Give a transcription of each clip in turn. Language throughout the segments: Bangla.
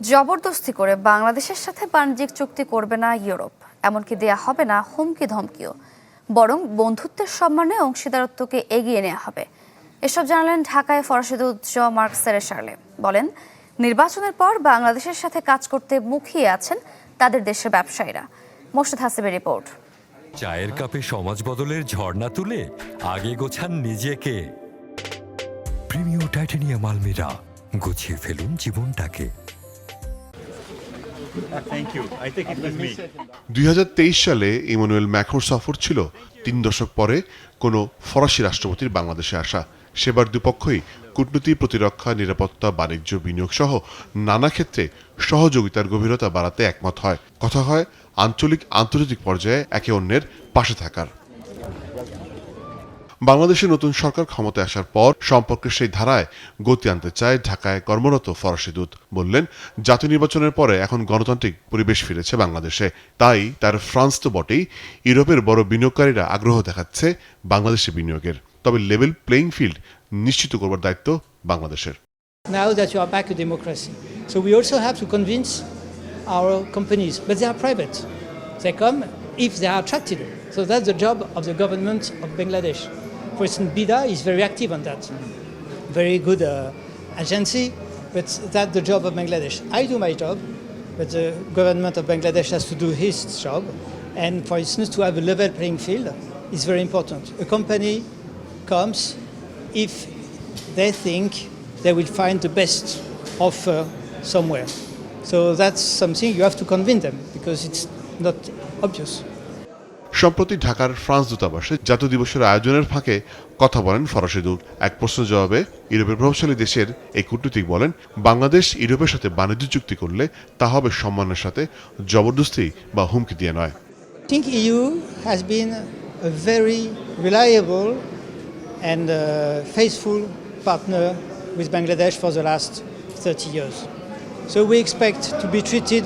জবরদস্তি করে বাংলাদেশের সাথে বাণিজ্যিক চুক্তি করবে না ইউরোপ, এমনকি দেয়া হবে না হুমকি ধমকিও, বরং বন্ধুত্বের সম্মানে অংশীদারত্বকে এগিয়ে নেওয়া হবে। এসব জানালেন ঢাকায় ফরাসি দূত মার্ক সেরেশার্লে। বলেন, নির্বাচনের পর বাংলাদেশের সাথে কাজ করতে মুখিয়ে আছেন তাদের দেশের ব্যবসায়ীরা। মোর্শেদ হাসিবের রিপোর্ট। চায়ের কাপে সমাজ বদলের ঝর্ণা তুলে আগে গোছান নিজেকে। প্রিমিয়ার টাইটানিয়াম আলমিরা, গুছিয়ে ফেলুন জীবনটাকে। 2023 সালে ইমানুয়েল ম্যাক্রোর সফর ছিল 3 দশক পরে কোনো ফরাসি রাষ্ট্রপতির বাংলাদেশে আসা। সেবার দুপক্ষই কূটনীতি, প্রতিরক্ষা, নিরাপত্তা, বাণিজ্য, বিনিয়োগ সহ নানা ক্ষেত্রে সহযোগিতার গভীরতা বাড়াতে একমত হয়। কথা হয় আঞ্চলিক আন্তর্জাতিক পর্যায়ে একে অন্যের পাশে থাকার। বাংলাদেশের নতুন সরকার ক্ষমতায় আসার পর সম্পর্কের সেই ধারায় গতি আনতে চায় ঢাকায় কর্মরত ফরাসি দূত। বললেন, জাতীয় নির্বাচনের পরে এখন গণতান্ত্রিক পরিবেশ ফিরেছে বাংলাদেশে, তাই তার ফ্রান্স তো বটেই, ইউরোপের বড় বিনিয়োগকারীরা আগ্রহ দেখাচ্ছে বাংলাদেশে বিনিয়োগের। তবে লেভেল প্লেইং ফিল্ড নিশ্চিত করবার দায়িত্ব বাংলাদেশের। Now that you are back to democracy, so we also have to convince our companies, but they are private. They come if they are attracted. So that's the job of the government of Bangladesh. For instance, BIDA is very active on that. Very good agency, but that's the job of Bangladesh. I do my job, but the government of Bangladesh has to do his job. And for instance, to have a level playing field is very important. A company comes if they think they will find the best offer somewhere. So that's something you have to convince them because it's not obvious. সম্প্রতি ঢাকার ফ্রান্স দূতাবাসে জাতীয় দিবসের আয়োজনের ফাঁকে কথা বলেন ফরাসি দূত। এক প্রশ্নের জবাবে ইউরোপের প্রভাবশালী দেশের এই কূটনীতিক বলেন, বাংলাদেশ ইউরোপের সাথে বাণিজ্য চুক্তি করলে তা হবে সম্মানের সাথে, জবরদস্তি বা হুমকি দিয়ে নয়। I think EU has been a very reliable and faithful partner with Bangladesh for the last 30 years. So we expect to be treated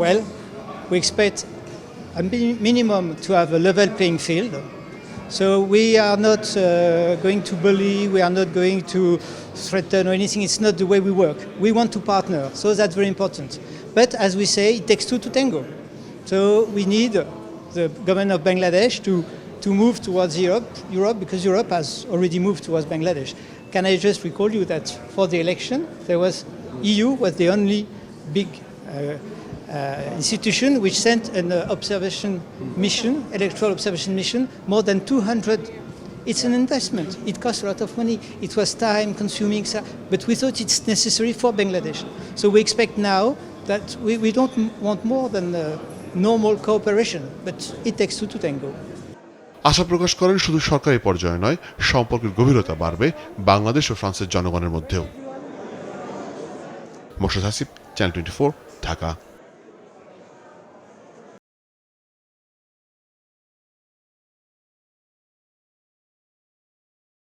well. We expect a minimum to have a level playing field. So we are not going to bully, we are not going to threaten or anything. It's not the way we work. We want to partner, so that's very important. But as we say, it takes two to tango. So we need the government of Bangladesh to move towards Europe because Europe has already moved towards Bangladesh. Can I just recall you that for the election, EU was the only big institution which sent an observation mission, electoral observation mission, more than 200. It's an investment. It costs a lot of money. It was time consuming, but we thought it's necessary for Bangladesh. So we expect now that we don't want more than normal cooperation, but it takes two to tango. আশা প্রকাশ করেন, শুধু সরকারি পর্যায়ে নয়, সম্পর্কের গভীরতা বাড়বে বাংলাদেশ ও ফ্রান্সের জনগণের মধ্যেও। মোর্শেদ হাসিব, চ্যানেল 24, ঢাকা।